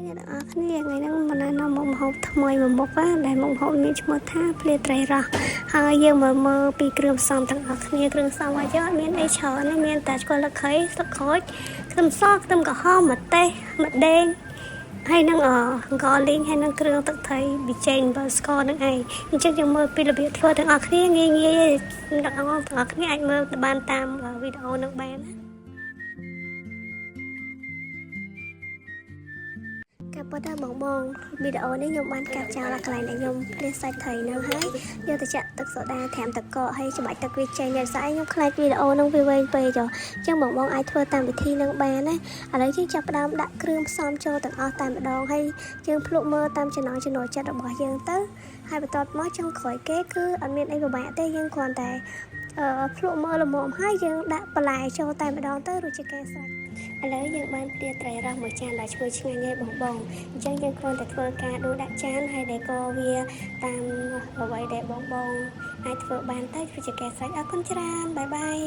គ្នាថ្ងៃហ្នឹងមិនណានាំមុខម្ហូបថ្មីមួយមុខដែលមុខម្ហូបមានឈ្មោះថាភ្លាត្រីរ៉ស់ហើយយើងមើលពីគ្រឿងផ្សំទាំងអស់គ្នាគ្រឿងផ្សំរបស់យើងអត់មានអីច្រើនទេមានតែស្ករលឹកខៃស្លឹកក្រូចខ្ទឹមសខ្ទឹមក្រហមម្ទេសម្ដេងហើយនឹងអង្ករលីងហើយនឹងគ្រឿងទឹកត្រីប៊ីចេងបើស្ករនឹងឯងអញ្ចឹងយើងមើលពីរបៀបធ្វើទាំងអស់គ្នាងាយទាំងអស់គ្នាអាចមើលបានតាមវីដេអូនឹងបានណាកាប់ប៉ុតបងវីដេអូនេះខ្ញុំបានកាត់ចោលកន្លែងដែលខ្ញុំភ្លាសសាច់ត្រីនៅហើយយកទៅចាក់ទឹកសូដាត្រាំទឹកកកហើយច្បាច់ទឹកវាចេញតែស្អីខ្ញុំខ្លាចវីដេអូនឹងវាវែងពេកចុះអញ្ចឹងបងអាចធ្វើតាមវិធីនឹងបានណាឥឡូវយើងចាប់ផ្ដើមដាក់គ្រឿងផ្សំចូលទាំងអស់តែម្ដងហើយយើងភ្លក់មើលតាមចំណង់ចំណូលចិត្តរបស់យើងទៅហើយបន្ទាប់មកចុងក្រោយគេគឺអត់មានអីពិបាកទេយើងគ្រាន់តែភ្លក់មើលល្មមហើយយើងដាក់បន្លែចូលតែម្ដងទៅរួចជាការស្រេចឥឡូវយើងបានព្រាត្រីរ៉ស់មួយចានដែលឈ្ងុយឆ្ងាញ់ហើយបងអញ្ចឹងយើងគ្រាន់តែធ្វើការដួសដាក់ចានហើយដែលក៏វាតាមអ្វីដែលបងអាចធ្វើបានទៅជាការស្រេចអរគុណច្រើនបាយបាយ